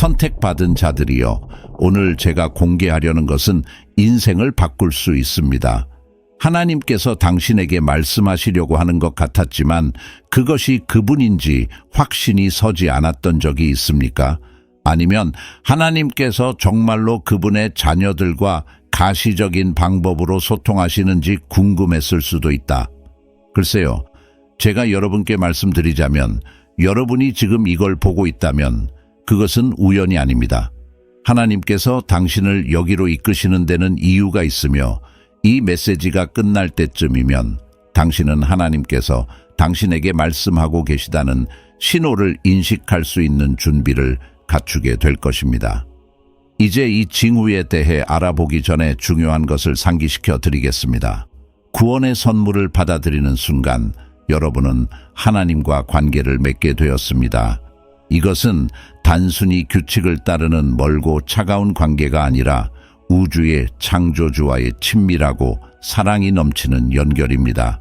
선택받은 자들이여, 오늘 제가 공개하려는 것은 인생을 바꿀 수 있습니다. 하나님께서 당신에게 말씀하시려고 하는 것 같았지만 그것이 그분인지 확신이 서지 않았던 적이 있습니까? 아니면 하나님께서 정말로 그분의 자녀들과 가시적인 방법으로 소통하시는지 궁금했을 수도 있다. 글쎄요, 제가 여러분께 말씀드리자면 여러분이 지금 이걸 보고 있다면 그것은 우연이 아닙니다. 하나님께서 당신을 여기로 이끄시는 데는 이유가 있으며 이 메시지가 끝날 때쯤이면 당신은 하나님께서 당신에게 말씀하고 계시다는 신호를 인식할 수 있는 준비를 갖추게 될 것입니다. 이제 이 징후에 대해 알아보기 전에 중요한 것을 상기시켜 드리겠습니다. 구원의 선물을 받아들이는 순간 여러분은 하나님과 관계를 맺게 되었습니다. 이것은 단순히 규칙을 따르는 멀고 차가운 관계가 아니라 우주의 창조주와의 친밀하고 사랑이 넘치는 연결입니다.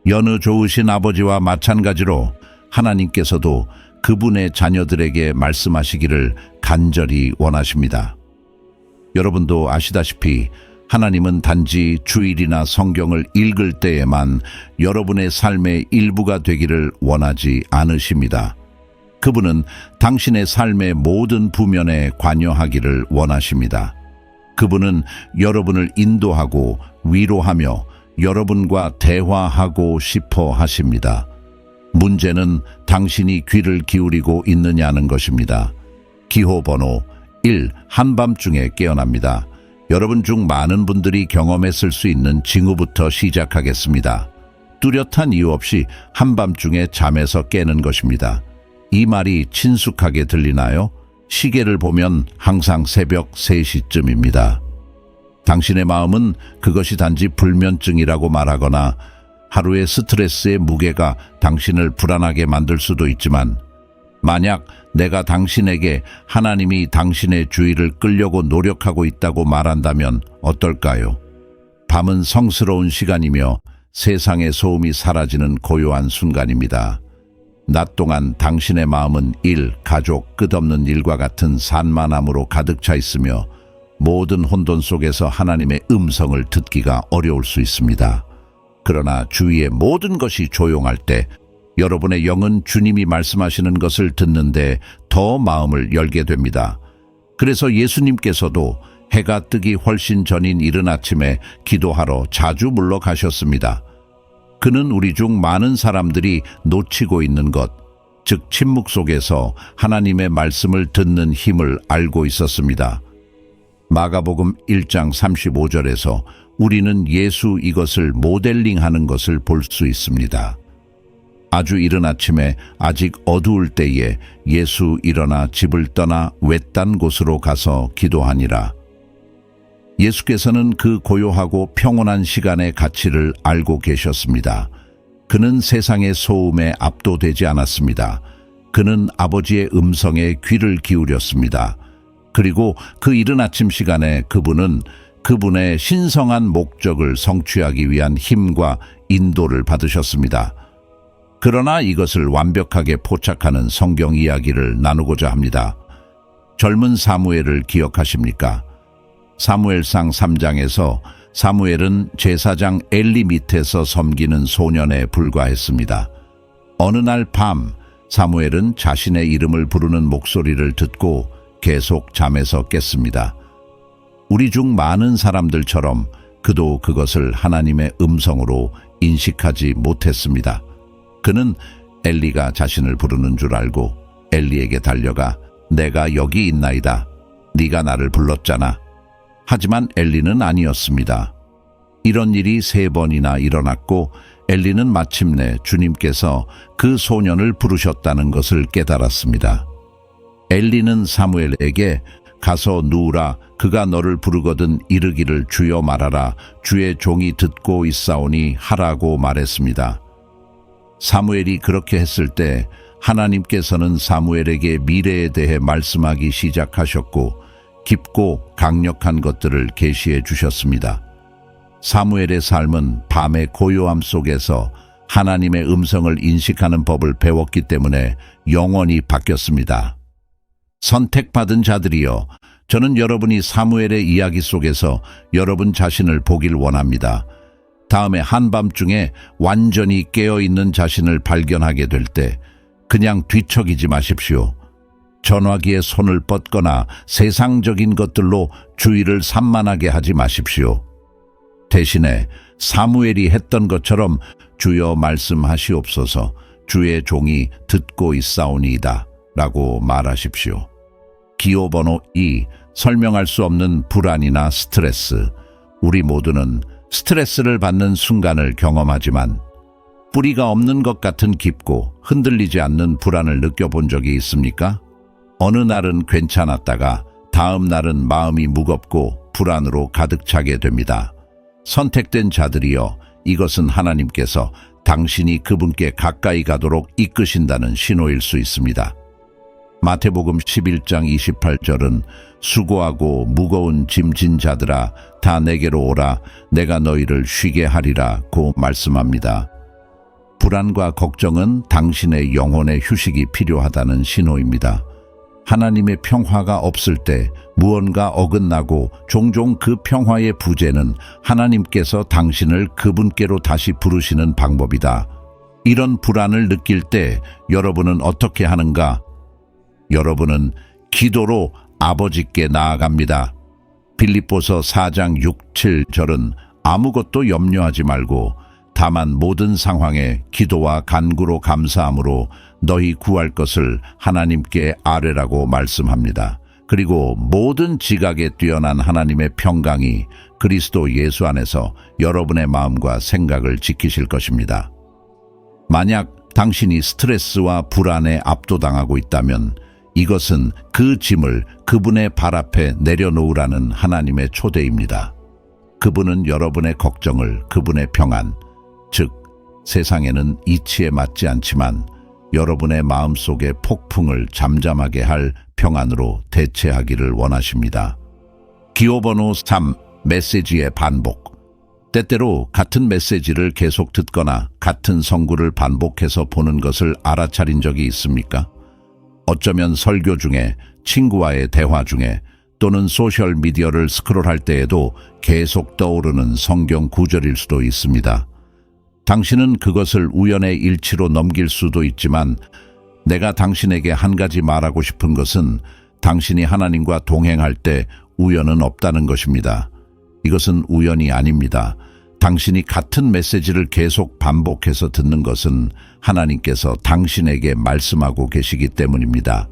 여느 좋으신 아버지와 마찬가지로 하나님께서도 그분의 자녀들에게 말씀하시기를 간절히 원하십니다. 여러분도 아시다시피 하나님은 단지 주일이나 성경을 읽을 때에만 여러분의 삶의 일부가 되기를 원하지 않으십니다. 그분은 당신의 삶의 모든 부면에 관여하기를 원하십니다. 그분은 여러분을 인도하고 위로하며 여러분과 대화하고 싶어 하십니다. 문제는 당신이 귀를 기울이고 있느냐는 것입니다. 기호번호 1. 한밤중에 깨어납니다. 여러분 중 많은 분들이 경험했을 수 있는 징후부터 시작하겠습니다. 뚜렷한 이유 없이 한밤중에 잠에서 깨는 것입니다. 이 말이 친숙하게 들리나요? 시계를 보면 항상 새벽 3시쯤입니다. 당신의 마음은 그것이 단지 불면증이라고 말하거나 하루의 스트레스의 무게가 당신을 불안하게 만들 수도 있지만 만약 내가 당신에게 하나님이 당신의 주의를 끌려고 노력하고 있다고 말한다면 어떨까요? 밤은 성스러운 시간이며 세상의 소음이 사라지는 고요한 순간입니다. 낮 동안 당신의 마음은 일, 가족, 끝없는 일과 같은 산만함으로 가득 차 있으며 모든 혼돈 속에서 하나님의 음성을 듣기가 어려울 수 있습니다. 그러나 주위의 모든 것이 조용할 때 여러분의 영은 주님이 말씀하시는 것을 듣는데 더 마음을 열게 됩니다. 그래서 예수님께서도 해가 뜨기 훨씬 전인 이른 아침에 기도하러 자주 물러가셨습니다. 그는 우리 중 많은 사람들이 놓치고 있는 것, 즉 침묵 속에서 하나님의 말씀을 듣는 힘을 알고 있었습니다. 마가복음 1장 35절에서 우리는 예수 이것을 모델링하는 것을 볼 수 있습니다. 아주 이른 아침에 아직 어두울 때에 예수 일어나 집을 떠나 외딴 곳으로 가서 기도하니라. 예수께서는 그 고요하고 평온한 시간의 가치를 알고 계셨습니다. 그는 세상의 소음에 압도되지 않았습니다. 그는 아버지의 음성에 귀를 기울였습니다. 그리고 그 이른 아침 시간에 그분은 그분의 신성한 목적을 성취하기 위한 힘과 인도를 받으셨습니다. 그러나 이것을 완벽하게 포착하는 성경 이야기를 나누고자 합니다. 젊은 사무엘을 기억하십니까? 사무엘상 3장에서 사무엘은 제사장 엘리 밑에서 섬기는 소년에 불과했습니다. 어느 날 밤 사무엘은 자신의 이름을 부르는 목소리를 듣고 계속 잠에서 깼습니다. 우리 중 많은 사람들처럼 그도 그것을 하나님의 음성으로 인식하지 못했습니다. 그는 엘리가 자신을 부르는 줄 알고 엘리에게 달려가 내가 여기 있나이다. 네가 나를 불렀잖아. 하지만 엘리는 아니었습니다. 이런 일이 3번이나 일어났고 엘리는 마침내 주님께서 그 소년을 부르셨다는 것을 깨달았습니다. 엘리는 사무엘에게 가서 누우라. 그가 너를 부르거든 이르기를 주여 말하라. 주의 종이 듣고 있사오니 하라고 말했습니다. 사무엘이 그렇게 했을 때 하나님께서는 사무엘에게 미래에 대해 말씀하기 시작하셨고 깊고 강력한 것들을 계시해 주셨습니다. 사무엘의 삶은 밤의 고요함 속에서 하나님의 음성을 인식하는 법을 배웠기 때문에 영원히 바뀌었습니다. 선택받은 자들이여, 저는 여러분이 사무엘의 이야기 속에서 여러분 자신을 보길 원합니다. 다음에 한밤중에 완전히 깨어있는 자신을 발견하게 될 때 그냥 뒤척이지 마십시오. 전화기에 손을 뻗거나 세상적인 것들로 주의를 산만하게 하지 마십시오. 대신에 사무엘이 했던 것처럼 주여 말씀하시옵소서, 주의 종이 듣고 있사오니이다 라고 말하십시오. 기호번호 2. 설명할 수 없는 불안이나 스트레스. 우리 모두는 스트레스를 받는 순간을 경험하지만 뿌리가 없는 것 같은 깊고 흔들리지 않는 불안을 느껴본 적이 있습니까? 어느 날은 괜찮았다가 다음 날은 마음이 무겁고 불안으로 가득 차게 됩니다. 선택된 자들이여, 이것은 하나님께서 당신이 그분께 가까이 가도록 이끄신다는 신호일 수 있습니다. 마태복음 11장 28절은 수고하고 무거운 짐진 자들아 다 내게로 오라, 내가 너희를 쉬게 하리라 고 말씀합니다. 불안과 걱정은 당신의 영혼의 휴식이 필요하다는 신호입니다. 하나님의 평화가 없을 때 무언가 어긋나고 종종 그 평화의 부재는 하나님께서 당신을 그분께로 다시 부르시는 방법이다. 이런 불안을 느낄 때 여러분은 어떻게 하는가? 여러분은 기도로 아버지께 나아갑니다. 빌립보서 4장 6, 7절은 아무것도 염려하지 말고 다만 모든 상황에 기도와 간구로 감사함으로 너희 구할 것을 하나님께 아뢰라고 말씀합니다. 그리고 모든 지각에 뛰어난 하나님의 평강이 그리스도 예수 안에서 여러분의 마음과 생각을 지키실 것입니다. 만약 당신이 스트레스와 불안에 압도당하고 있다면 이것은 그 짐을 그분의 발 앞에 내려놓으라는 하나님의 초대입니다. 그분은 여러분의 걱정을 그분의 평안, 즉 세상에는 이치에 맞지 않지만 여러분의 마음속의 폭풍을 잠잠하게 할 평안으로 대체하기를 원하십니다. 기호번호 3. 메시지의 반복. 때때로 같은 메시지를 계속 듣거나 같은 성구를 반복해서 보는 것을 알아차린 적이 있습니까? 어쩌면 설교 중에, 친구와의 대화 중에, 또는 소셜미디어를 스크롤할 때에도 계속 떠오르는 성경 구절일 수도 있습니다. 당신은 그것을 우연의 일치로 넘길 수도 있지만 내가 당신에게 한 가지 말하고 싶은 것은 당신이 하나님과 동행할 때 우연은 없다는 것입니다. 이것은 우연이 아닙니다. 당신이 같은 메시지를 계속 반복해서 듣는 것은 하나님께서 당신에게 말씀하고 계시기 때문입니다.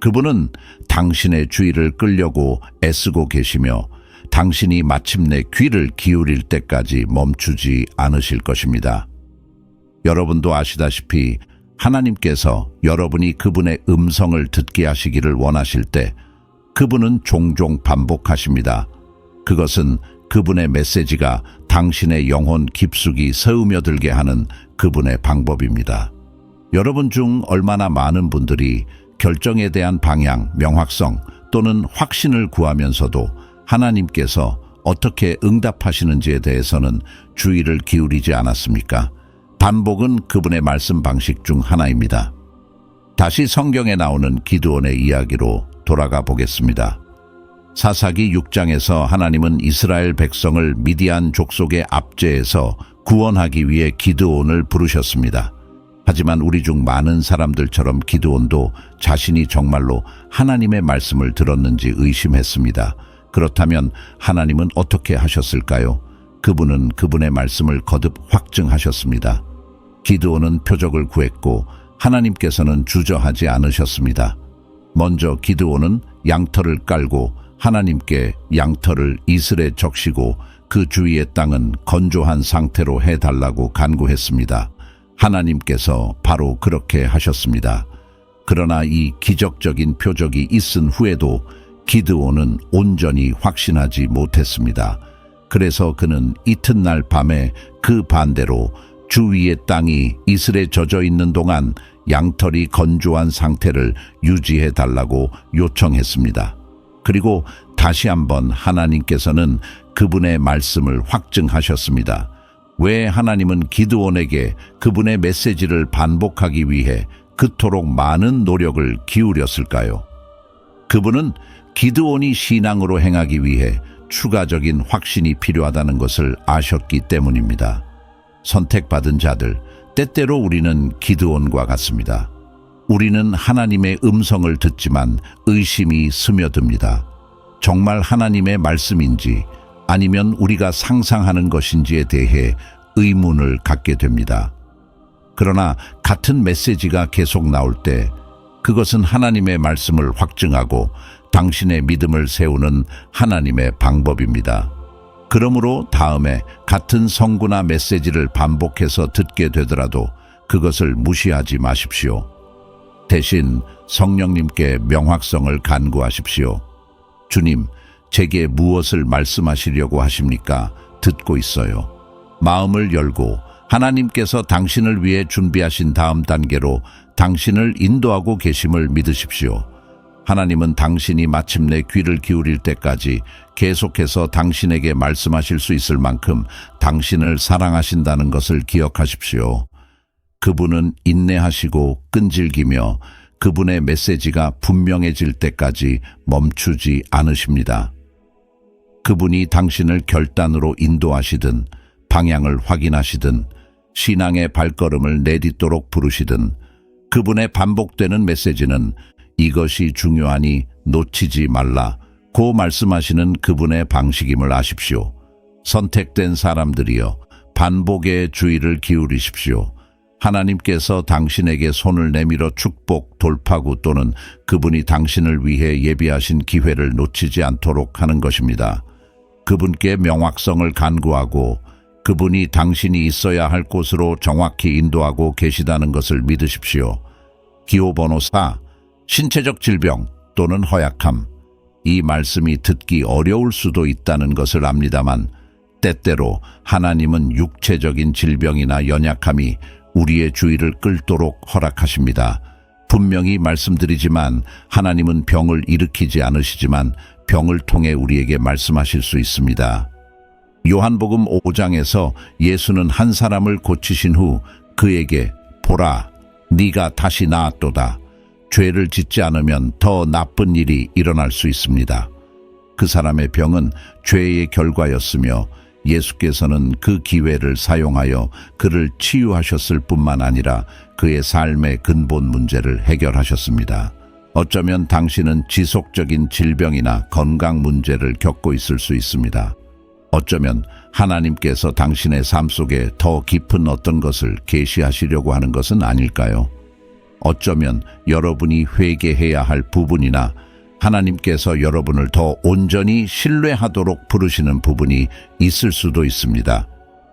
그분은 당신의 주의를 끌려고 애쓰고 계시며 당신이 마침내 귀를 기울일 때까지 멈추지 않으실 것입니다. 여러분도 아시다시피 하나님께서 여러분이 그분의 음성을 듣게 하시기를 원하실 때 그분은 종종 반복하십니다. 그것은 그분의 메시지가 당신의 영혼 깊숙이 스며들게 하는 그분의 방법입니다. 여러분 중 얼마나 많은 분들이 결정에 대한 방향, 명확성 또는 확신을 구하면서도 하나님께서 어떻게 응답하시는지에 대해서는 주의를 기울이지 않았습니까? 반복은 그분의 말씀 방식 중 하나입니다. 다시 성경에 나오는 기드온의 이야기로 돌아가 보겠습니다. 사사기 6장에서 하나님은 이스라엘 백성을 미디안 족속의 압제에서 구원하기 위해 기드온을 부르셨습니다. 하지만 우리 중 많은 사람들처럼 기드온도 자신이 정말로 하나님의 말씀을 들었는지 의심했습니다. 그렇다면 하나님은 어떻게 하셨을까요? 그분은 그분의 말씀을 거듭 확증하셨습니다. 기드온은 표적을 구했고 하나님께서는 주저하지 않으셨습니다. 먼저 기드온은 양털을 깔고 하나님께 양털을 이슬에 적시고 그 주위의 땅은 건조한 상태로 해달라고 간구했습니다. 하나님께서 바로 그렇게 하셨습니다. 그러나 이 기적적인 표적이 있은 후에도 기드온은 온전히 확신하지 못했습니다. 그래서 그는 이튿날 밤에 그 반대로 주위의 땅이 이슬에 젖어 있는 동안 양털이 건조한 상태를 유지해 달라고 요청했습니다. 그리고 다시 한번 하나님께서는 그분의 말씀을 확증하셨습니다. 왜 하나님은 기드온에게 그분의 메시지를 반복하기 위해 그토록 많은 노력을 기울였을까요? 그분은 기드온이 신앙으로 행하기 위해 추가적인 확신이 필요하다는 것을 아셨기 때문입니다. 선택받은 자들, 때때로 우리는 기드온과 같습니다. 우리는 하나님의 음성을 듣지만 의심이 스며듭니다. 정말 하나님의 말씀인지 아니면 우리가 상상하는 것인지에 대해 의문을 갖게 됩니다. 그러나 같은 메시지가 계속 나올 때 그것은 하나님의 말씀을 확증하고 당신의 믿음을 세우는 하나님의 방법입니다. 그러므로 다음에 같은 성구나 메시지를 반복해서 듣게 되더라도 그것을 무시하지 마십시오. 대신 성령님께 명확성을 간구하십시오. 주님, 제게 무엇을 말씀하시려고 하십니까? 듣고 있어요. 마음을 열고 하나님께서 당신을 위해 준비하신 다음 단계로 당신을 인도하고 계심을 믿으십시오. 하나님은 당신이 마침내 귀를 기울일 때까지 계속해서 당신에게 말씀하실 수 있을 만큼 당신을 사랑하신다는 것을 기억하십시오. 그분은 인내하시고 끈질기며 그분의 메시지가 분명해질 때까지 멈추지 않으십니다. 그분이 당신을 결단으로 인도하시든 방향을 확인하시든 신앙의 발걸음을 내딛도록 부르시든 그분의 반복되는 메시지는 이것이 중요하니 놓치지 말라고 말씀하시는 그분의 방식임을 아십시오. 선택된 사람들이여 반복에 주의를 기울이십시오. 하나님께서 당신에게 손을 내밀어 축복, 돌파구 또는 그분이 당신을 위해 예비하신 기회를 놓치지 않도록 하는 것입니다. 그분께 명확성을 간구하고 그분이 당신이 있어야 할 곳으로 정확히 인도하고 계시다는 것을 믿으십시오. 기호번호 4. 신체적 질병 또는 허약함. 이 말씀이 듣기 어려울 수도 있다는 것을 압니다만 때때로 하나님은 육체적인 질병이나 연약함이 우리의 주의를 끌도록 허락하십니다. 분명히 말씀드리지만 하나님은 병을 일으키지 않으시지만 병을 통해 우리에게 말씀하실 수 있습니다. 요한복음 5장에서 예수는 한 사람을 고치신 후 그에게 보라, 네가 다시 나았도다. 죄를 짓지 않으면 더 나쁜 일이 일어날 수 있습니다. 그 사람의 병은 죄의 결과였으며 예수께서는 그 기회를 사용하여 그를 치유하셨을 뿐만 아니라 그의 삶의 근본 문제를 해결하셨습니다. 어쩌면 당신은 지속적인 질병이나 건강 문제를 겪고 있을 수 있습니다. 어쩌면 하나님께서 당신의 삶 속에 더 깊은 어떤 것을 계시하시려고 하는 것은 아닐까요? 어쩌면 여러분이 회개해야 할 부분이나 하나님께서 여러분을 더 온전히 신뢰하도록 부르시는 부분이 있을 수도 있습니다.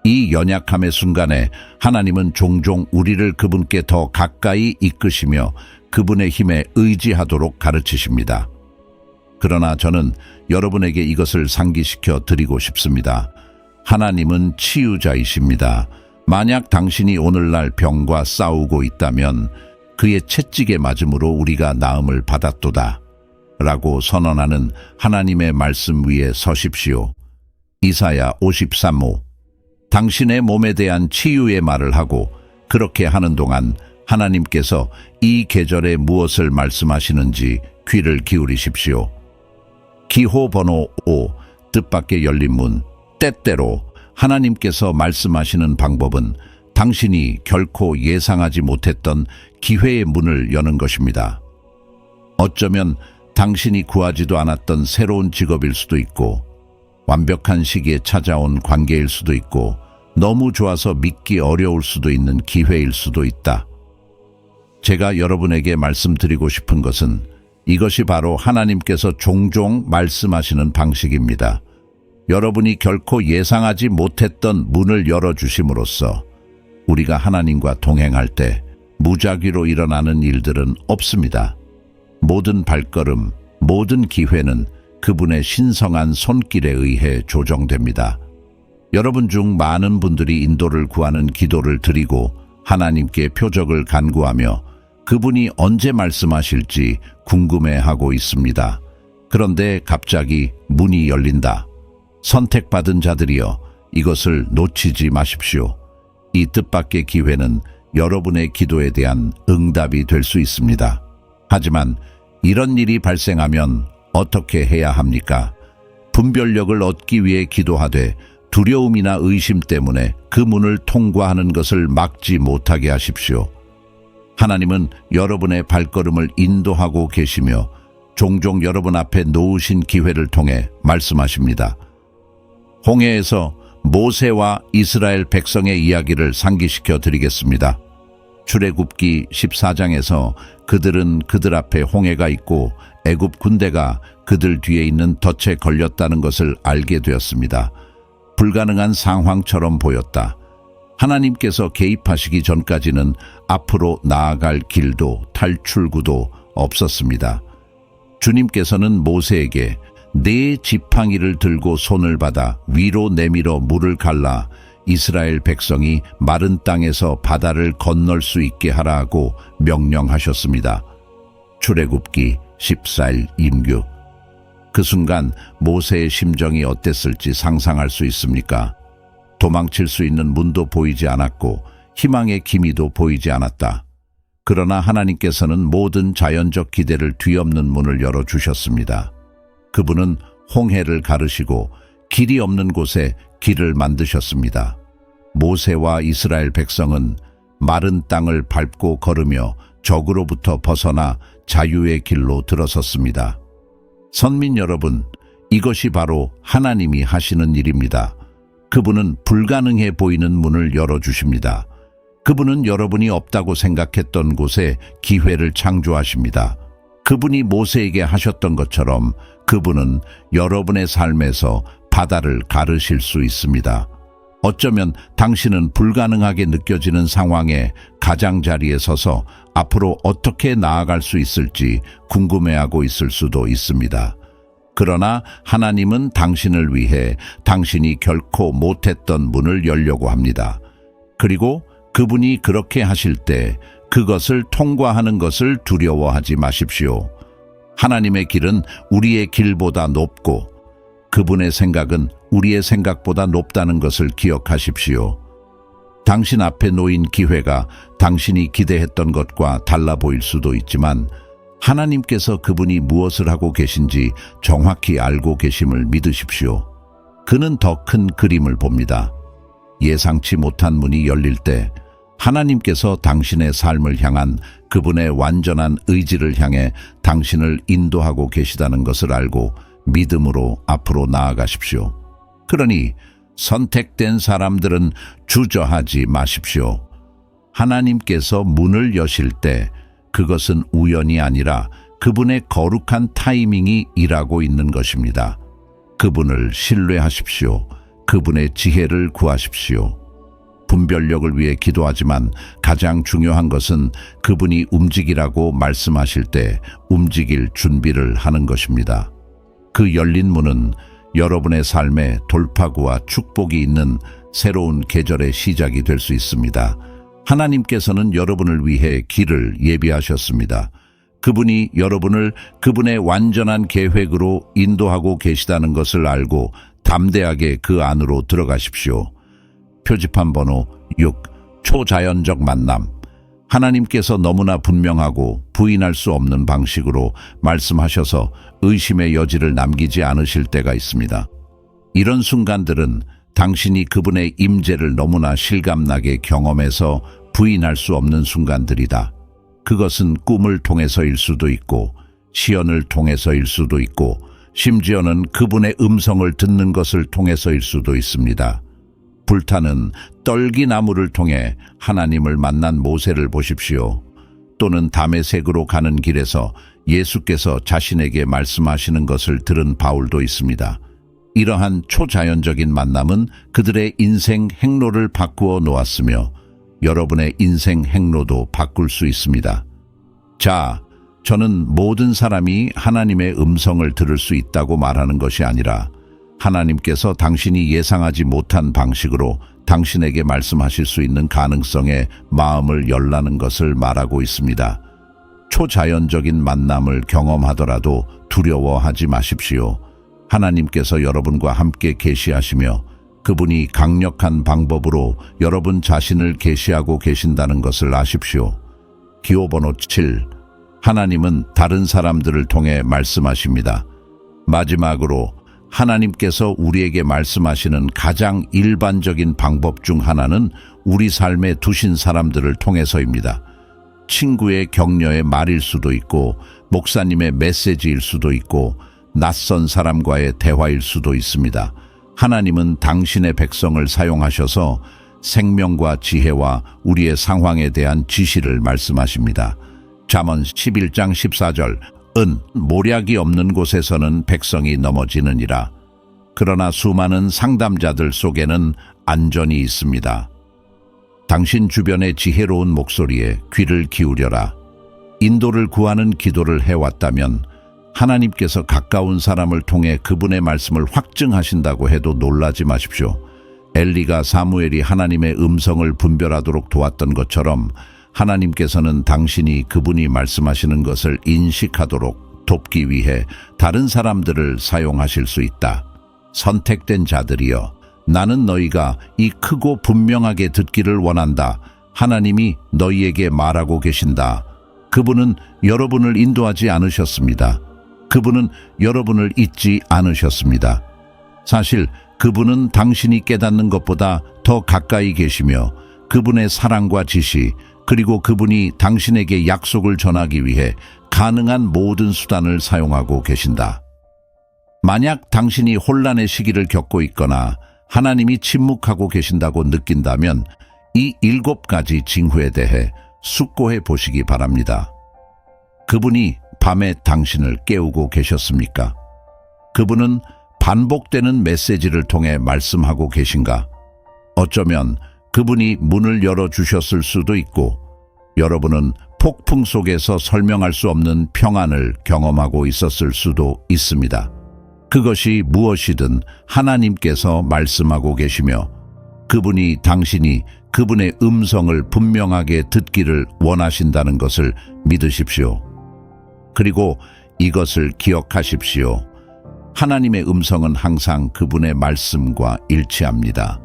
이 연약함의 순간에 하나님은 종종 우리를 그분께 더 가까이 이끄시며 그분의 힘에 의지하도록 가르치십니다. 그러나 저는 여러분에게 이것을 상기시켜 드리고 싶습니다. 하나님은 치유자이십니다. 만약 당신이 오늘날 병과 싸우고 있다면 그의 채찍에 맞음으로 우리가 나음을 받았도다 라고 선언하는 하나님의 말씀 위에 서십시오. 이사야 53호. 당신의 몸에 대한 치유의 말을 하고 그렇게 하는 동안 하나님께서 이 계절에 무엇을 말씀하시는지 귀를 기울이십시오. 기호 번호 5. 뜻밖의 열린 문. 때때로 하나님께서 말씀하시는 방법은 당신이 결코 예상하지 못했던 기회의 문을 여는 것입니다. 어쩌면 당신이 구하지도 않았던 새로운 직업일 수도 있고 완벽한 시기에 찾아온 관계일 수도 있고 너무 좋아서 믿기 어려울 수도 있는 기회일 수도 있다. 제가 여러분에게 말씀드리고 싶은 것은 이것이 바로 하나님께서 종종 말씀하시는 방식입니다. 여러분이 결코 예상하지 못했던 문을 열어주심으로써 우리가 하나님과 동행할 때 무작위로 일어나는 일들은 없습니다. 모든 발걸음, 모든 기회는 그분의 신성한 손길에 의해 조정됩니다. 여러분 중 많은 분들이 인도를 구하는 기도를 드리고 하나님께 표적을 간구하며 그분이 언제 말씀하실지 궁금해하고 있습니다. 그런데 갑자기 문이 열린다. 선택받은 자들이여, 이것을 놓치지 마십시오. 이 뜻밖의 기회는 여러분의 기도에 대한 응답이 될 수 있습니다. 하지만 이런 일이 발생하면 어떻게 해야 합니까? 분별력을 얻기 위해 기도하되 두려움이나 의심 때문에 그 문을 통과하는 것을 막지 못하게 하십시오. 하나님은 여러분의 발걸음을 인도하고 계시며 종종 여러분 앞에 놓으신 기회를 통해 말씀하십니다. 홍해에서 모세와 이스라엘 백성의 이야기를 상기시켜 드리겠습니다. 출애굽기 14장에서 그들은 그들 앞에 홍해가 있고 애굽 군대가 그들 뒤에 있는 덫에 걸렸다는 것을 알게 되었습니다. 불가능한 상황처럼 보였다. 하나님께서 개입하시기 전까지는 앞으로 나아갈 길도 탈출구도 없었습니다. 주님께서는 모세에게 네 지팡이를 들고 손을 받아 위로 내밀어 물을 갈라 이스라엘 백성이 마른 땅에서 바다를 건널 수 있게 하라 하고 명령하셨습니다. 출애굽기 14일 임규. 그 순간 모세의 심정이 어땠을지 상상할 수 있습니까? 도망칠 수 있는 문도 보이지 않았고 희망의 기미도 보이지 않았다. 그러나 하나님께서는 모든 자연적 기대를 뒤엎는 문을 열어주셨습니다. 그분은 홍해를 가르시고 길이 없는 곳에 길을 만드셨습니다. 모세와 이스라엘 백성은 마른 땅을 밟고 걸으며 적으로부터 벗어나 자유의 길로 들어섰습니다. 선민 여러분, 이것이 바로 하나님이 하시는 일입니다. 그분은 불가능해 보이는 문을 열어주십니다. 그분은 여러분이 없다고 생각했던 곳에 기회를 창조하십니다. 그분이 모세에게 하셨던 것처럼 그분은 여러분의 삶에서 바다를 가르실 수 있습니다. 어쩌면 당신은 불가능하게 느껴지는 상황에 가장자리에 서서 앞으로 어떻게 나아갈 수 있을지 궁금해하고 있을 수도 있습니다. 그러나 하나님은 당신을 위해 당신이 결코 못했던 문을 열려고 합니다. 그리고 그분이 그렇게 하실 때 그것을 통과하는 것을 두려워하지 마십시오. 하나님의 길은 우리의 길보다 높고 그분의 생각은 우리의 생각보다 높다는 것을 기억하십시오. 당신 앞에 놓인 기회가 당신이 기대했던 것과 달라 보일 수도 있지만 하나님께서 그분이 무엇을 하고 계신지 정확히 알고 계심을 믿으십시오. 그는 더 큰 그림을 봅니다. 예상치 못한 문이 열릴 때 하나님께서 당신의 삶을 향한 그분의 완전한 의지를 향해 당신을 인도하고 계시다는 것을 알고 믿음으로 앞으로 나아가십시오. 그러니 선택된 사람들은 주저하지 마십시오. 하나님께서 문을 여실 때 그것은 우연이 아니라 그분의 거룩한 타이밍이 일하고 있는 것입니다. 그분을 신뢰하십시오. 그분의 지혜를 구하십시오. 분별력을 위해 기도하지만 가장 중요한 것은 그분이 움직이라고 말씀하실 때 움직일 준비를 하는 것입니다. 그 열린 문은 여러분의 삶에 돌파구와 축복이 있는 새로운 계절의 시작이 될 수 있습니다. 하나님께서는 여러분을 위해 길을 예비하셨습니다. 그분이 여러분을 그분의 완전한 계획으로 인도하고 계시다는 것을 알고 담대하게 그 안으로 들어가십시오. 표지판 번호 6. 초자연적 만남. 하나님께서 너무나 분명하고 부인할 수 없는 방식으로 말씀하셔서 의심의 여지를 남기지 않으실 때가 있습니다. 이런 순간들은 당신이 그분의 임재를 너무나 실감나게 경험해서 부인할 수 없는 순간들이다. 그것은 꿈을 통해서일 수도 있고 시연을 통해서일 수도 있고 심지어는 그분의 음성을 듣는 것을 통해서일 수도 있습니다. 불타는 떨기나무를 통해 하나님을 만난 모세를 보십시오. 또는 다메섹으로 가는 길에서 예수께서 자신에게 말씀하시는 것을 들은 바울도 있습니다. 이러한 초자연적인 만남은 그들의 인생 행로를 바꾸어 놓았으며 여러분의 인생 행로도 바꿀 수 있습니다. 자, 저는 모든 사람이 하나님의 음성을 들을 수 있다고 말하는 것이 아니라 하나님께서 당신이 예상하지 못한 방식으로 당신에게 말씀하실 수 있는 가능성에 마음을 열라는 것을 말하고 있습니다. 초자연적인 만남을 경험하더라도 두려워하지 마십시오. 하나님께서 여러분과 함께 계시하시며 그분이 강력한 방법으로 여러분 자신을 계시하고 계신다는 것을 아십시오. 기호 번호 7. 하나님은 다른 사람들을 통해 말씀하십니다. 마지막으로 하나님께서 우리에게 말씀하시는 가장 일반적인 방법 중 하나는 우리 삶에 두신 사람들을 통해서입니다. 친구의 격려의 말일 수도 있고, 목사님의 메시지일 수도 있고, 낯선 사람과의 대화일 수도 있습니다. 하나님은 당신의 백성을 사용하셔서 생명과 지혜와 우리의 상황에 대한 지시를 말씀하십니다. 잠언 11장 14절, 모략이 없는 곳에서는 백성이 넘어지느니라. 그러나 수많은 상담자들 속에는 안전이 있습니다. 당신 주변의 지혜로운 목소리에 귀를 기울여라. 인도를 구하는 기도를 해왔다면 하나님께서 가까운 사람을 통해 그분의 말씀을 확증하신다고 해도 놀라지 마십시오. 엘리가 사무엘이 하나님의 음성을 분별하도록 도왔던 것처럼 하나님께서는 당신이 그분이 말씀하시는 것을 인식하도록 돕기 위해 다른 사람들을 사용하실 수 있다. 선택된 자들이여, 나는 너희가 이 크고 분명하게 듣기를 원한다. 하나님이 너희에게 말하고 계신다. 그분은 여러분을 인도하지 않으셨습니다. 그분은 여러분을 잊지 않으셨습니다. 사실 그분은 당신이 깨닫는 것보다 더 가까이 계시며 그분의 사랑과 지시, 그리고 그분이 당신에게 약속을 전하기 위해 가능한 모든 수단을 사용하고 계신다. 만약 당신이 혼란의 시기를 겪고 있거나 하나님이 침묵하고 계신다고 느낀다면 이 7가지 징후에 대해 숙고해 보시기 바랍니다. 그분이 밤에 당신을 깨우고 계셨습니까? 그분은 반복되는 메시지를 통해 말씀하고 계신가? 어쩌면 그분이 문을 열어주셨을 수도 있고, 여러분은 폭풍 속에서 설명할 수 없는 평안을 경험하고 있었을 수도 있습니다. 그것이 무엇이든 하나님께서 말씀하고 계시며 그분이 당신이 그분의 음성을 분명하게 듣기를 원하신다는 것을 믿으십시오. 그리고 이것을 기억하십시오. 하나님의 음성은 항상 그분의 말씀과 일치합니다.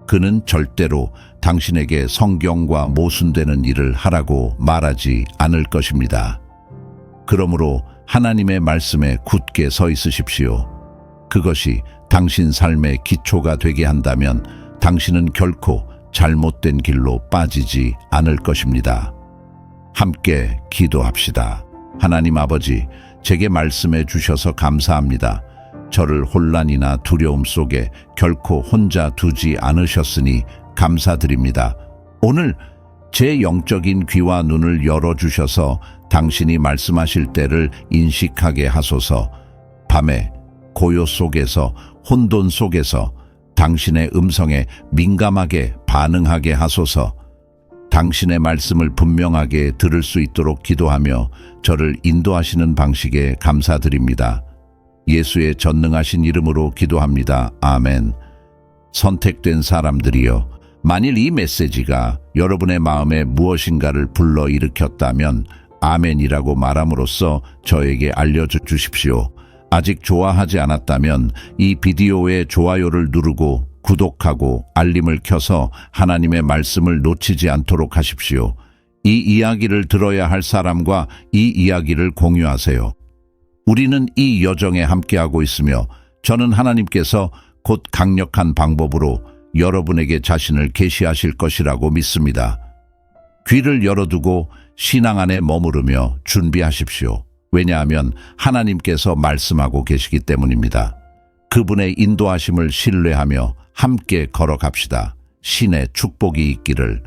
그는 절대로 당신에게 성경과 모순되는 일을 하라고 말하지 않을 것입니다. 그러므로 하나님의 말씀에 굳게 서 있으십시오. 그것이 당신 삶의 기초가 되게 한다면 당신은 결코 잘못된 길로 빠지지 않을 것입니다. 함께 기도합시다. 하나님 아버지, 제게 말씀해 주셔서 감사합니다. 저를 혼란이나 두려움 속에 결코 혼자 두지 않으셨으니 감사드립니다. 오늘 제 영적인 귀와 눈을 열어주셔서 당신이 말씀하실 때를 인식하게 하소서. 밤에 고요 속에서, 혼돈 속에서 당신의 음성에 민감하게 반응하게 하소서. 당신의 말씀을 분명하게 들을 수 있도록 기도하며 저를 인도하시는 방식에 감사드립니다. 예수의 전능하신 이름으로 기도합니다. 아멘. 선택된 사람들이여, 만일 이 메시지가 여러분의 마음에 무엇인가를 불러일으켰다면 아멘이라고 말함으로써 저에게 알려주십시오. 아직 좋아하지 않았다면 이 비디오에 좋아요를 누르고 구독하고 알림을 켜서 하나님의 말씀을 놓치지 않도록 하십시오. 이 이야기를 들어야 할 사람과 이 이야기를 공유하세요. 우리는 이 여정에 함께하고 있으며 저는 하나님께서 곧 강력한 방법으로 여러분에게 자신을 계시하실 것이라고 믿습니다. 귀를 열어두고 신앙 안에 머무르며 준비하십시오. 왜냐하면 하나님께서 말씀하고 계시기 때문입니다. 그분의 인도하심을 신뢰하며 함께 걸어갑시다. 신의 축복이 있기를.